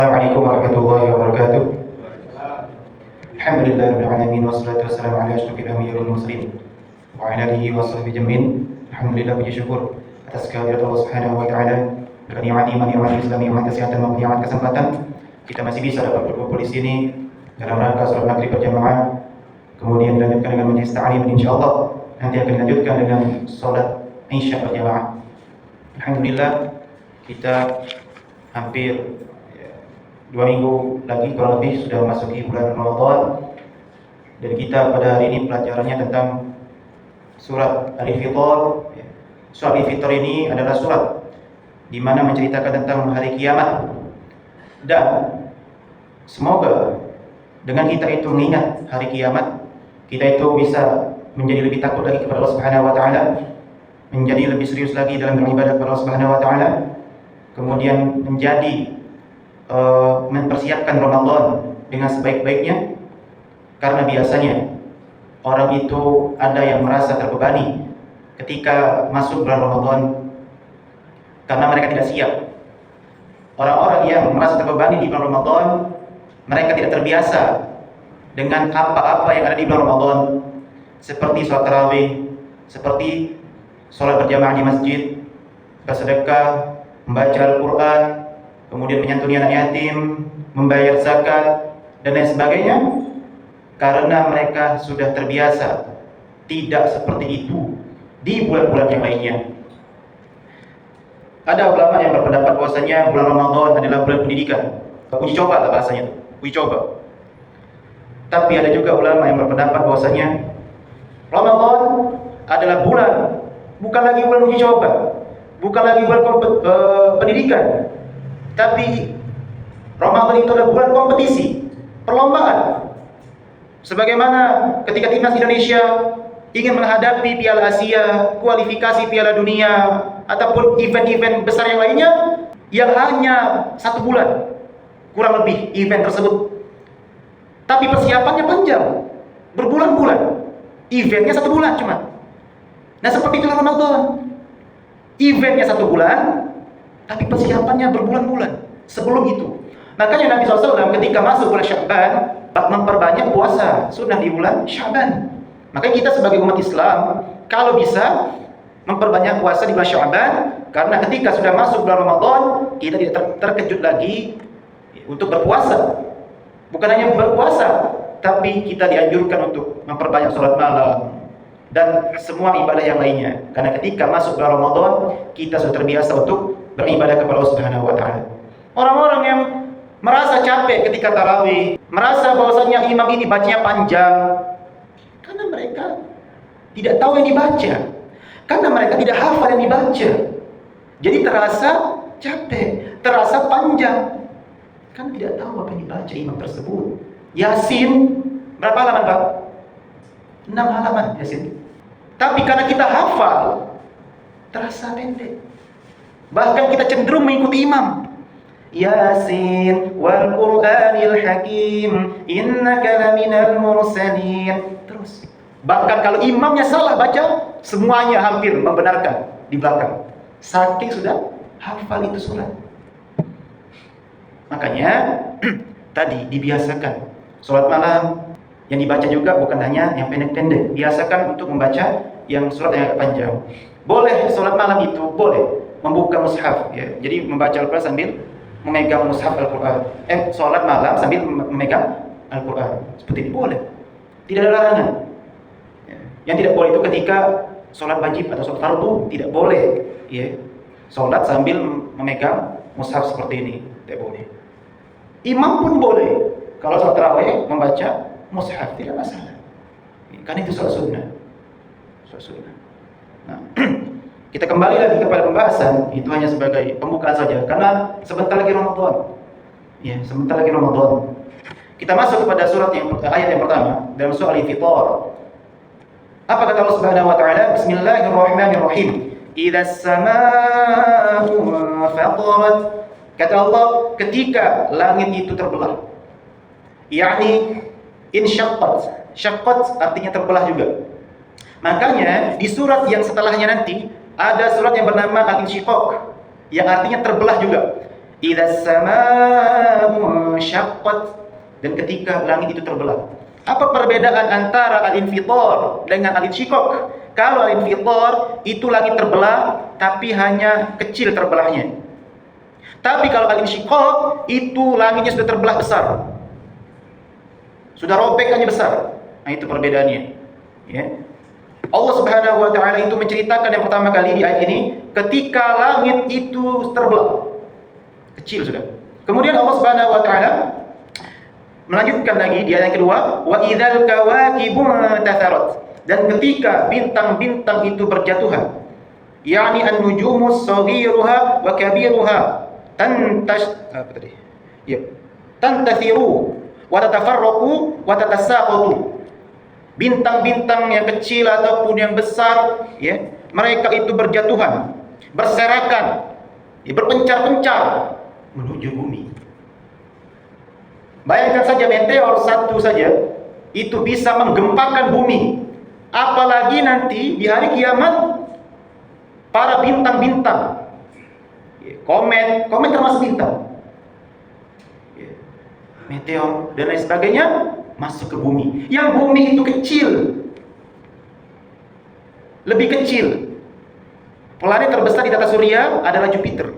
Assalamualaikum warahmatullahi wabarakatuh. Alhamdulillahirabbil alamin wassalatu wassalamu ala asyrofil anbiya'i wal mursalin wa ala alihi washabbihi ajmain. Alhamdulillah, puji syukur atas kehadirat Allah Subhanahu wa taala dengan nikmat Islam, nikmat kesehatan maupun nikmat kesempatan kita masih bisa dapat berkumpul di sini dalam rangka salat maghrib berjamaah. Kemudian dilanjutkan dengan majelis ta'lim, insyaallah nanti akan dilanjutkan dengan salat isya berjamaah. Alhamdulillah, kita hampir 2 minggu lagi kurang lebih sudah memasuki bulan Ramadan, dan kita pada hari ini pelajarannya tentang surat Al-Fitr. Surat Al-Fitr ini adalah surat di mana menceritakan tentang hari kiamat, dan semoga dengan kita itu mengingat hari kiamat, kita itu bisa menjadi lebih takut lagi kepada Allah Subhanahu wa taala, menjadi lebih serius lagi dalam beribadah kepada Allah Subhanahu wa taala, kemudian menjadi mempersiapkan Ramadan dengan sebaik-baiknya. Karena biasanya orang itu ada yang merasa terbebani ketika masuk bulan Ramadan karena mereka tidak siap. Orang-orang yang merasa terbebani di bulan Ramadan, mereka tidak terbiasa dengan apa-apa yang ada di bulan Ramadan, seperti sholat tarawih, seperti sholat berjamaah di masjid, bersedekah, membaca Al-Quran, kemudian menyantuni anak yatim, membayar zakat, dan lain sebagainya. Karena mereka sudah terbiasa tidak seperti itu di bulan-bulan yang lainnya. Ada ulama yang berpendapat bahwasanya bulan Ramadan adalah bulan pendidikan, uji coba lah bahasanya itu, uji coba. Tapi ada juga ulama yang berpendapat bahwasanya Ramadan adalah bulan, bukan lagi bulan uji coba, bukan lagi bulan pendidikan, tapi Ramadan itu adalah bulan kompetisi, perlombaan. Sebagaimana ketika timnas Indonesia ingin menghadapi Piala Asia, kualifikasi Piala Dunia, ataupun event-event besar yang lainnya yang hanya 1 bulan kurang lebih event tersebut, tapi persiapannya panjang, berbulan-bulan, eventnya 1 bulan cuma. Nah, seperti itulah Ramadan, eventnya 1 bulan, tapi persiapannya berbulan-bulan sebelum itu. Makanya Nabi SAW ketika masuk bulan Sya'ban memperbanyak puasa sunnah di bulan Sya'ban. Makanya kita sebagai umat Islam kalau bisa memperbanyak puasa di bulan Sya'ban, karena ketika sudah masuk bulan Ramadan kita tidak terkejut lagi untuk berpuasa. Bukan hanya berpuasa, tapi kita dianjurkan untuk memperbanyak sholat malam dan semua ibadah yang lainnya. Karena ketika masuk bulan Ramadan kita sudah terbiasa untuk beribadah kepada Allah Subhanahu wa taala. Orang-orang yang merasa capek ketika tarawih, merasa bahwasanya imam ini bacanya panjang, karena mereka tidak tahu yang dibaca, karena mereka tidak hafal yang dibaca. Jadi terasa capek, terasa panjang, karena tidak tahu apa yang dibaca imam tersebut. Yasin berapa halaman, Pak? 6 halaman Yasin. Tapi karena kita hafal, terasa pendek. Bahkan kita cenderung mengikuti imam. Yasin wal Qur'anil Hakim innaka laminal mursalin. Terus. Bahkan kalau imamnya salah baca, semuanya hampir membenarkan di belakang. Saking sudah hafal itu surat. Makanya tadi dibiasakan sholat malam yang dibaca juga bukan hanya yang pendek-pendek. Biasakan untuk membaca yang surat yang agak panjang. Boleh sholat malam itu boleh membuka mushaf, ya. Jadi membaca Al-Quran sambil memegang mushaf Al-Quran. Sholat malam sambil memegang Al-Quran. Seperti ini boleh. Tidak ada larangan. Ya. Yang tidak boleh itu ketika sholat wajib atau sholat fardu, tidak boleh. Ya. Sholat sambil memegang mushaf seperti ini, tidak boleh. Imam pun boleh. Kalau sholat tarawih membaca mushaf, tidak masalah. Karena itu sholat sunnah. Sholat sunnah. Nah, kita kembali lagi kepada pembahasan, itu hanya sebagai pembukaan saja, karena sebentar lagi Ramadan. Ya, sebentar lagi Ramadan. Kita masuk kepada ayat yang pertama dalam surah Al-Fitr. Apa kata Allah Subhanahu wa taala? Bismillahirrahmanirrahim. Idzas samaa'u fatarat. Kata Allah, ketika langit itu terbelah. yakni insyaqqat. Syaqqat artinya terbelah juga. Makanya di surat yang setelahnya nanti ada surat yang bernama Al-Insyiqaq yang artinya terbelah juga. Idza samaa'u syaqqat, dan ketika langit itu terbelah. Apa perbedaan antara al-infitar dengan al-insyiqaq? Kalau al-infitar itu langit terbelah tapi hanya kecil terbelahnya. Tapi kalau al-insyiqaq itu langitnya sudah terbelah besar. Sudah robek hanya besar. Nah, itu perbedaannya. Ya. Allah Subhanahu wa taala itu menceritakan yang pertama kali di ayat ini ketika langit itu terbelah. Kecil sudah. Kemudian Allah Subhanahu wa taala melanjutkan lagi di ayat yang kedua, wa idzal kawakibu tatharat, dan ketika bintang-bintang itu berjatuhan, yakni an-nujumus saghiruha wa kabiruha tantathiru wa tatafarraqu wa tatasaqatu. Bintang-bintang yang kecil ataupun yang besar, ya, mereka itu berjatuhan, berserakan, ya, berpencar-pencar menuju bumi. Bayangkan saja meteor satu saja itu bisa menggempakan bumi. Apalagi nanti di hari kiamat para bintang-bintang, komet termasuk bintang, meteor dan lain sebagainya masuk ke bumi. Yang bumi itu kecil, lebih kecil. Planet terbesar di tata surya adalah Jupiter,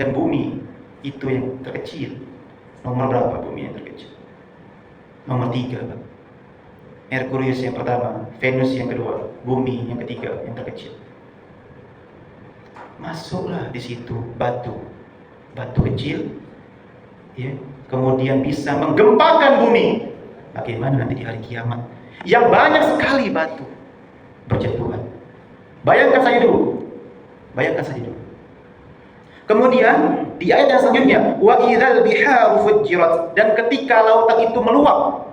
dan bumi itu yang terkecil. Nomor berapa bumi yang terkecil? Nomor 3, Pak. Merkurius yang pertama, Venus yang kedua, bumi yang ketiga yang terkecil. Masuklah di situ batu kecil, ya, kemudian bisa menggempakan bumi. Bagaimana nanti di hari kiamat yang banyak sekali batu berjatuhan? Bayangkan saja dulu. Kemudian di ayat yang selanjutnya, wa idzal biharu fujjirat, dan ketika lautan itu meluap,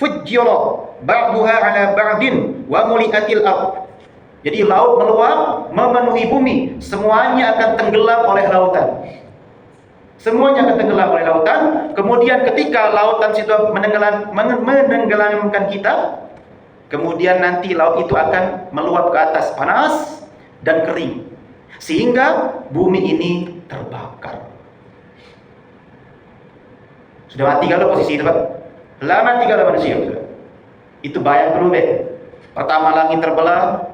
fujjira ba'daha 'ala ba'din wa muli'atil ardh. Jadi laut meluap memenuhi bumi, semuanya akan tenggelam oleh lautan. Kemudian ketika lautan sudah menenggelamkan kita, kemudian nanti laut itu akan meluap ke atas, panas dan kering, sehingga bumi ini terbakar. Sudah mati kalau posisi itu, Pak? Mati kalau manusia sudah. Itu bayang dulu deh. Pertama langit terbelah,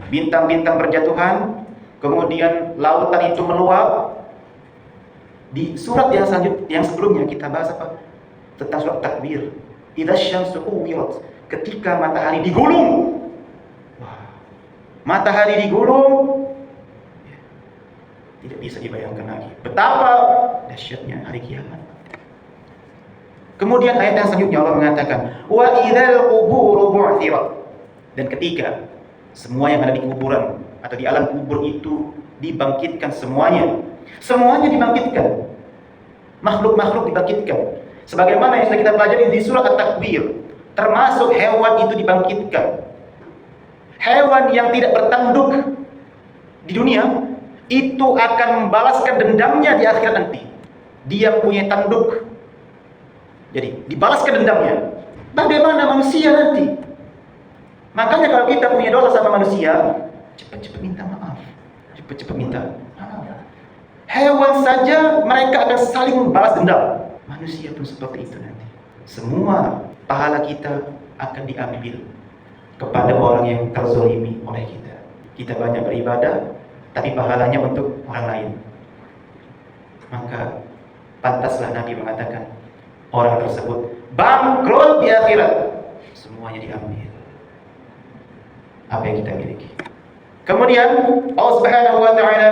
bintang-bintang berjatuhan, kemudian lautan itu meluap. Di surat yang sebelumnya kita bahas apa? Tentang surat Takwir. Idza syamsu kuwirat, ketika matahari digulung. Wah. Matahari digulung, tidak bisa dibayangkan lagi betapa dahsyatnya hari kiamat. Kemudian ayat yang selanjutnya Allah mengatakan, wa idzal quburu bu'thirat, dan ketika semua yang ada di kuburan atau di alam kubur itu dibangkitkan semuanya dibangkitkan. Makhluk-makhluk dibangkitkan. Sebagaimana yang sudah kita pelajari di surat At-Takwir, termasuk hewan itu dibangkitkan. Hewan yang tidak bertanduk di dunia itu akan membalaskan dendamnya di akhir nanti. Dia punya tanduk, jadi dibalaskan dendamnya. Bagaimana manusia nanti? Makanya kalau kita punya dosa sama manusia, cepat-cepat minta maaf. Hewan saja mereka akan saling membalas dendam. Manusia pun seperti itu nanti. Semua pahala kita akan diambil kepada orang yang terzolimi oleh kita. Kita banyak beribadah, tapi pahalanya untuk orang lain. Maka pantaslah Nabi mengatakan, orang tersebut bangkrut di akhirat. Semuanya diambil apa yang kita miliki. Kemudian Allah Subhanahu wa taala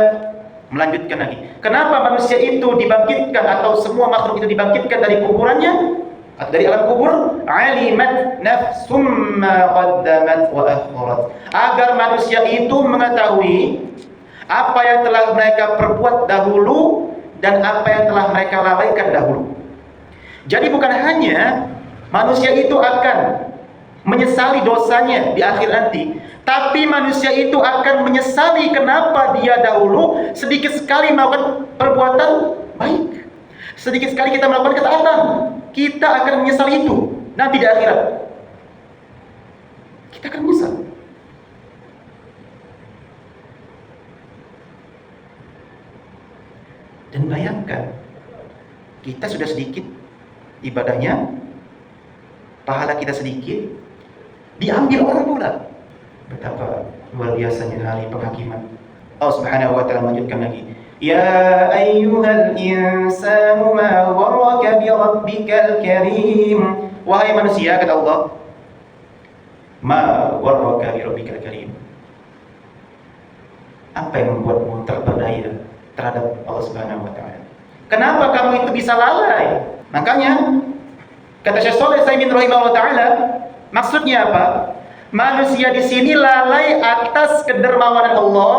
melanjutkan lagi. Kenapa manusia itu dibangkitkan atau semua makhluk itu dibangkitkan dari kuburannya atau dari alam kubur? Alimat nafsum ma qaddamat wa akhirat. Agar manusia itu mengetahui apa yang telah mereka perbuat dahulu dan apa yang telah mereka lalaikan dahulu. Jadi bukan hanya manusia itu akan menyesali dosanya di akhir nanti, tapi manusia itu akan menyesali kenapa dia dahulu sedikit sekali melakukan perbuatan baik, sedikit sekali kita melakukan ketaatan, kita akan menyesali itu nanti di akhirat. Kita akan menyesal. Bayangkan, kita sudah sedikit ibadahnya, pahala kita sedikit, diambil orang pula. Betapa luar biasanya hari penghakiman. Allah Subhanahu wa taala melanjutkan lagi. Ya ayyuhal insanu ma gharraka bi rabbikal karim. Wahai manusia, kata Allah, ma gharraka bi rabbikal karim. Apa yang membuatmu terpedaya terhadap Allah Subhanahu wa taala? Kenapa kamu itu bisa lalai? Makanya kata Syekh Shalih Al-Utsaimin rahimahullah taala, maksudnya apa? Manusia di sini lalai atas kedermawanan Allah,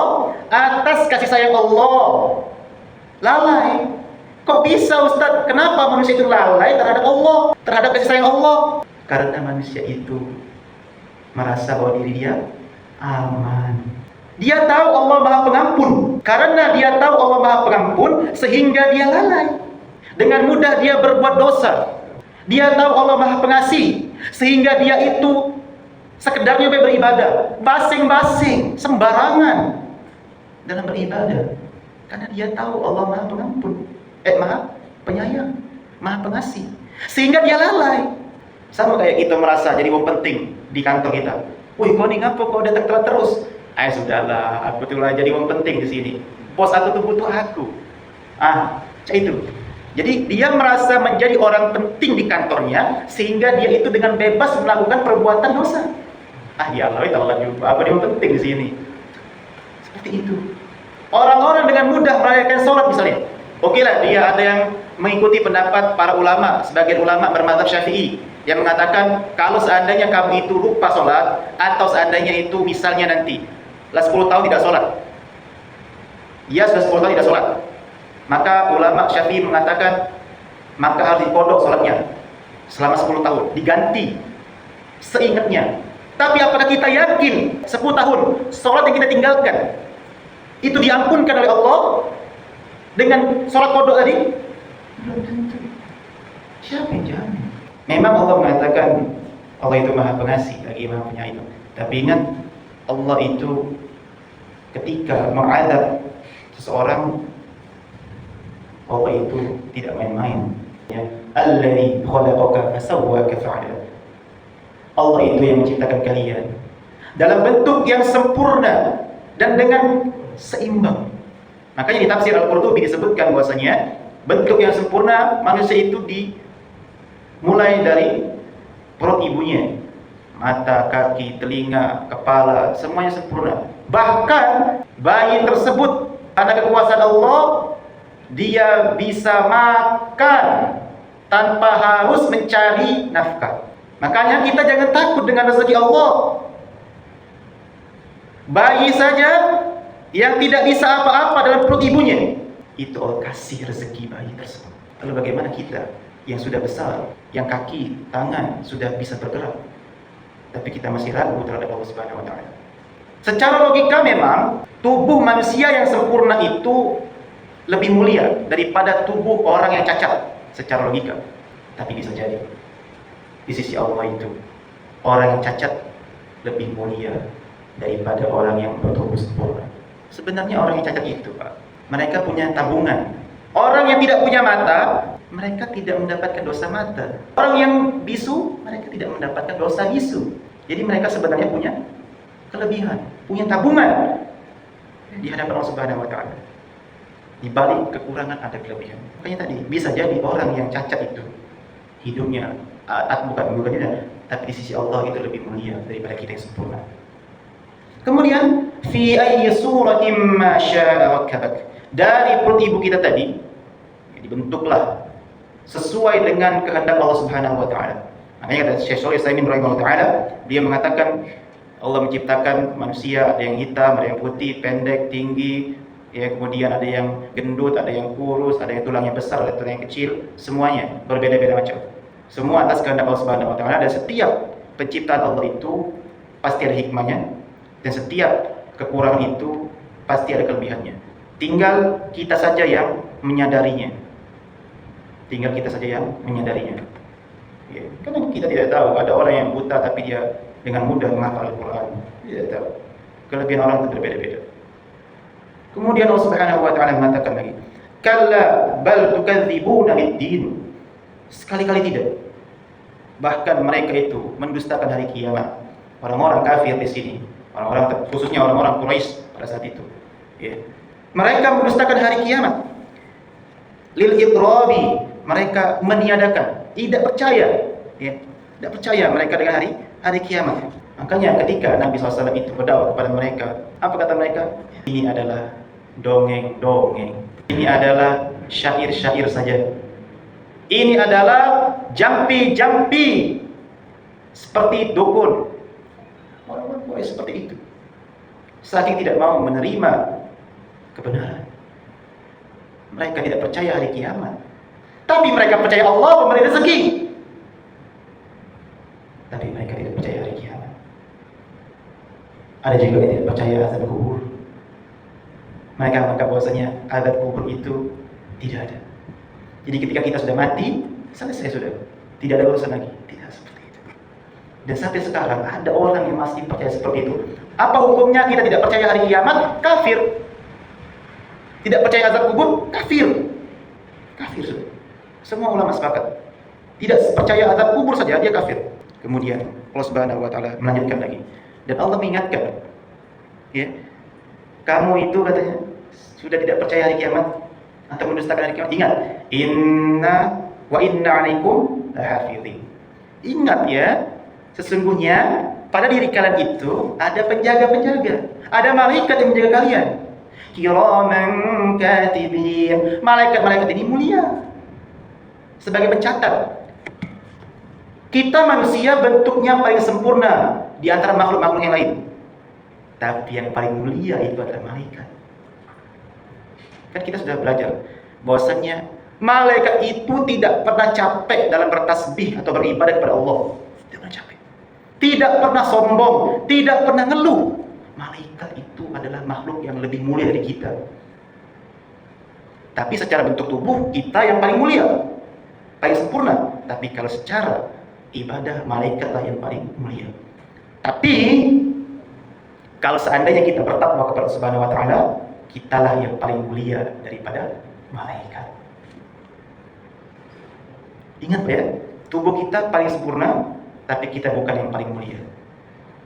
atas kasih sayang Allah. Lalai. Kok bisa Ustaz? Kenapa manusia itu lalai terhadap Allah, terhadap kasih sayang Allah? Karena manusia itu merasa bahwa diri dia aman. Dia tahu Allah Maha Pengampun. Karena dia tahu Allah Maha Pengampun, sehingga dia lalai. Dengan mudah dia berbuat dosa. Dia tahu Allah Maha Pengasih, sehingga dia itu sekedarnya beribadah, basing-basing, sembarangan dalam beribadah. Karena dia tahu Allah Maha Pengampun, Maha Penyayang, Maha Pengasih, sehingga dia lalai. Sama kayak kita merasa jadi orang penting di kantor kita. Wih, kau ni ngapa kau datang telat terus? Sudahlah, aku tuh lah jadi orang penting di sini. Bos aku tuh butuh aku. Itu. Jadi dia merasa menjadi orang penting di kantornya, sehingga dia itu dengan bebas melakukan perbuatan dosa. Ya Allah, itu Allah juga. Aku dia penting di sini. Seperti itu. Orang-orang dengan mudah merayakan sholat misalnya. Oke lah, dia ada yang mengikuti pendapat para ulama, sebagian ulama bermadzhab Syafi'i yang mengatakan kalau seandainya kamu itu lupa sholat, atau seandainya itu misalnya nanti 10 tahun tidak sholat, dia sudah 10 tahun tidak sholat, maka ulama Syafi'i mengatakan maka harus dikodok sholatnya selama 10 tahun, diganti seingatnya. Tapi apakah kita yakin 10 tahun sholat yang kita tinggalkan itu diampunkan oleh Allah dengan sholat kodok tadi? Belum tentu. Siapa yang jamin? Memang Allah mengatakan Allah itu Maha Pengasih lagi Maha Penyayang. Tapi ingat, Allah itu ketika mengadab seseorang, Allah itu tidak main-main. Alladzi khalaqaka fasawwaka fa'adala. Allah itu yang menciptakan kalian dalam bentuk yang sempurna dan dengan seimbang. Makanya di tafsir Al-Qurtubi disebutkan bahwasanya bentuk yang sempurna manusia itu dimulai dari perut ibunya, mata, kaki, telinga, kepala, semuanya sempurna. Bahkan bayi tersebut ada kekuasaan Allah, dia bisa makan tanpa harus mencari nafkah. Makanya kita jangan takut dengan rezeki Allah. Bayi saja yang tidak bisa apa-apa dalam perut ibunya, itu Allah kasih rezeki bayi tersebut. Lalu bagaimana kita yang sudah besar, yang kaki, tangan sudah bisa bergerak, tapi kita masih ragu terhadap Allah Subhanahu wa taala? Secara logika memang tubuh manusia yang sempurna itu lebih mulia daripada tubuh orang yang cacat secara logika. Tapi bisa jadi di sisi Allah itu orang yang cacat lebih mulia daripada orang yang bertubuh sempurna. Sebenarnya orang yang cacat itu, Pak, mereka punya tabungan. Orang yang tidak punya mata, mereka tidak mendapatkan dosa mata. Orang yang bisu, mereka tidak mendapatkan dosa bisu. Jadi mereka sebenarnya punya kelebihan, punya tabungan di hadapan Allah Subhanahu wa taala. Di balik kekurangan ada kelebihan. Makanya tadi bisa jadi orang yang cacat itu hidupnya bukan tidak, tapi di sisi Allah itu lebih mulia daripada kita yang sempurna. Kemudian fi ayyi suratin ma syaa rakkabak. Dari perut ibu kita tadi dibentuklah sesuai dengan kehendak Allah Subhanahu wa taala. Makanya kata Syekh Shalih Al-Utsaimin rahimahullah taala, dia mengatakan Allah menciptakan manusia, ada yang hitam, ada yang putih, pendek, tinggi, ya, kemudian ada yang gendut, ada yang kurus, ada yang tulangnya besar, ada tulang yang kecil, semuanya berbeda-beda macam. Semua atas kehendak Allah Subhanahu wa taala, dan setiap penciptaan Allah itu pasti ada hikmahnya, dan setiap kekurangan itu pasti ada kelebihannya. Tinggal kita saja yang menyadarinya. Tinggal kita saja yang menyadarinya. Ya, karena kita tidak tahu, ada orang yang buta tapi dia dengan mudah menghafal Al-Quran. Tidak tahu. Kelebihan orang itu berbeda-beda. Kemudian Allah Subhanahu wa taala mengatakan lagi, Kalla bal tukadzibuna bid-din. Sekali-kali tidak. Bahkan mereka itu mendustakan hari kiamat. Orang-orang kafir di sini, orang-orang khususnya orang-orang Quraisy pada saat itu. Ya. Mereka mendustakan hari kiamat. Lil idrabi, mereka meniadakan, tidak percaya, ya. Tidak percaya mereka dengan hari kiamat. Makanya ketika Nabi SAW itu berdakwah kepada mereka, apa kata mereka? Ini adalah dongeng-dongeng. Ini adalah syair-syair saja. Ini adalah jampi-jampi seperti dukun. Orang-orang Quraisy seperti itu. Saking tidak mau menerima kebenaran. Mereka tidak percaya hari kiamat. Tapi mereka percaya Allah memberi rezeki. Tapi mereka tidak percaya hari kiamat. Ada juga yang tidak percaya azab kubur. Mereka menganggap bahwasanya azab kubur itu tidak ada. Jadi ketika kita sudah mati, selesai sudah. Tidak ada urusan lagi. Tidak seperti itu. Dan sampai sekarang ada orang yang masih percaya seperti itu. Apa hukumnya kita tidak percaya hari kiamat? Kafir. Tidak percaya azab kubur? Kafir. Kafir sudah. Semua ulama sepakat. Tidak percaya azab kubur saja dia kafir. Kemudian Allah Subhanahu wa taala melanjutkan lagi. Dan Allah mengingatkan, ya, kamu itu katanya sudah tidak percaya hari kiamat atau mendustakan hari kiamat. Ingat, inna 'alaikum lahafizin. Ingat ya, sesungguhnya pada diri kalian itu ada penjaga-penjaga, ada malaikat yang menjaga kalian. Kiraman katibin. Malaikat-malaikat ini mulia sebagai pencatat. Kita manusia bentuknya paling sempurna di antara makhluk-makhluk yang lain. Tapi yang paling mulia itu adalah malaikat. Kan kita sudah belajar bahwasannya malaikat itu tidak pernah capek dalam bertasbih atau beribadah kepada Allah. Tidak pernah capek. Tidak pernah sombong, tidak pernah ngeluh. Malaikat itu adalah makhluk yang lebih mulia dari kita. Tapi secara bentuk tubuh kita yang paling mulia, paling sempurna. Tapi kalau secara ibadah, malaikatlah yang paling mulia. Tapi kalau seandainya kita bertakwa kepada Allah Subhanahu wa taala, kitalah yang paling mulia daripada malaikat. Ingat ya, tubuh kita paling sempurna, tapi kita bukan yang paling mulia.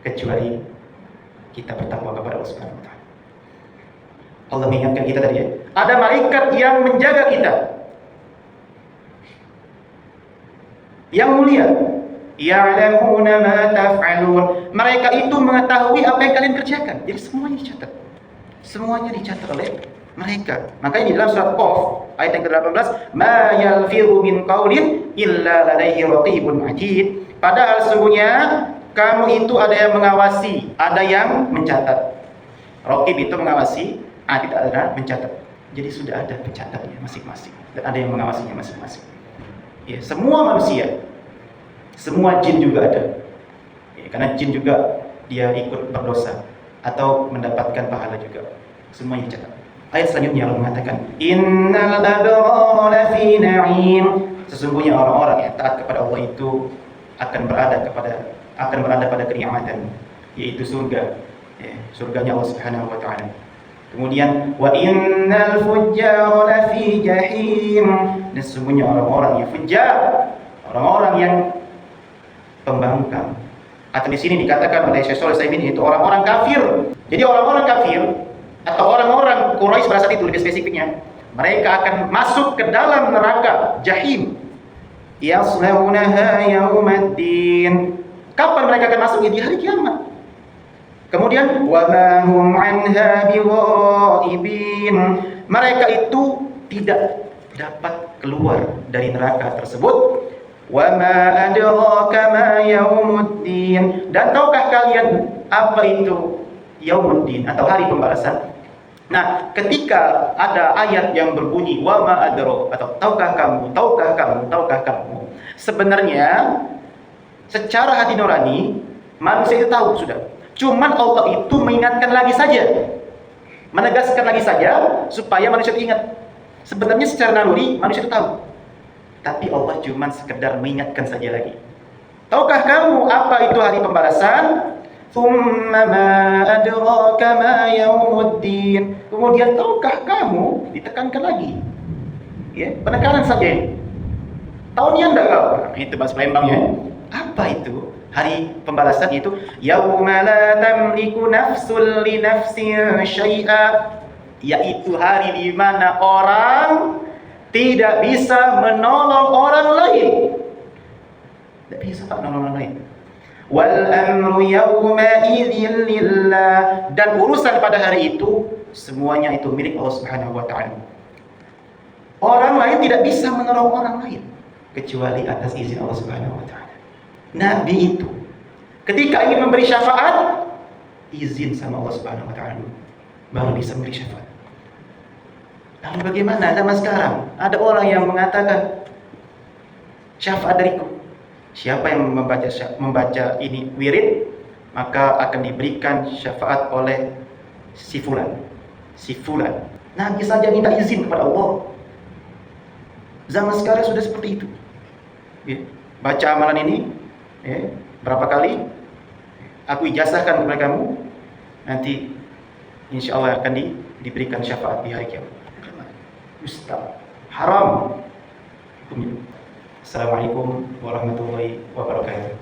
Kecuali kita bertakwa kepada Allah Subhanahu wa taala. Allah mengingatkan kita tadi ya, ada malaikat yang menjaga kita. Yang mulia. Ya'lamuna ma taf'alun. Mereka itu mengetahui apa yang kalian kerjakan. Jadi semuanya dicatat. Semuanya dicatat oleh mereka. Makanya di dalam surat Qaf ayat yang ke-18, ma yalfizu min qaulin illa ladaihi raqibun 'atid. Padahal sesungguhnya kamu itu ada yang mengawasi, ada yang mencatat. Raqib itu mengawasi, atid adalah mencatat. Jadi sudah ada pencatatnya masing-masing dan ada yang mengawasinya masing-masing. Ya, semua manusia, semua jin juga ada. Ya, karena jin juga dia ikut berdosa atau mendapatkan pahala juga. Semuanya dicatat. Ayat selanjutnya Allah mengatakan, innal abrara lafi na'im. Sesungguhnya orang-orang yang taat kepada Allah itu akan berada pada kenikmatan, yaitu surga. Ya, surganya Allah Subhanahu wa taala. Kemudian wa innal fujjara lafi jahim. Dan sesungguhnya orang-orang yang fujjar, orang-orang yang pembangkang. Atau di sini dikatakan oleh Syekh Shalih Al-Utsaimin itu orang-orang kafir. Jadi orang-orang kafir atau orang-orang Quraisy pada saat itu lebih spesifiknya, mereka akan masuk ke dalam neraka jahim. Yaslaunaha yaumaddin. Kapan mereka akan masuk? Di hari kiamat. Kemudian wa ma hum anha bighaibin. Mereka itu tidak dapat keluar dari neraka tersebut. Wa ma adraka ma yaumuddin. Dan tahukah kalian apa itu yaumuddin atau hari pembalasan? Nah, ketika ada ayat yang berbunyi wa ma adraka atau tahukah kamu, sebenarnya secara hati nurani manusia itu tahu sudah. Cuman Allah itu mengingatkan lagi saja, menegaskan lagi saja supaya manusia itu ingat. Sebenarnya secara naluri manusia itu tahu, tapi Allah cuma sekedar mengingatkan saja lagi. Tahukah kamu apa itu hari pembalasan? Tsumma ma adraka ma yaumuddin. Kemudian tahukah kamu, ditekankan lagi. Ya, penekanan saja ini. Tahunnya enggak kau. Itu bahasa Palembangnya. Apa itu? Hari pembalasan itu yauma la tamliku nafsul li nafsin syai'a, yaitu hari di mana orang tidak bisa menolong orang lain. Tidak bisa menolong orang lain. Wal amru yawma idzin lillah, dan urusan pada hari itu semuanya itu milik Allah Subhanahu wa taala. Orang lain tidak bisa menolong orang lain kecuali atas izin Allah Subhanahu wa taala. Nabi itu ketika ingin memberi syafaat, izin sama Allah Subhanahu wa taala baru bisa memberi syafaat. Lalu bagaimana zaman sekarang? Ada orang yang mengatakan syafaat dariku. Siapa yang membaca ini wirid, maka akan diberikan syafaat oleh si fulan. Si fulan. Nabi saja minta izin kepada Allah. Zaman sekarang sudah seperti itu. Ya. Baca amalan ini, ya, berapa kali? Aku ijazahkan kepada kamu. Nanti insya Allah akan diberikan syafaat di hari kiamat. Ustaz, haram. Assalamualaikum warahmatullahi wabarakatuh.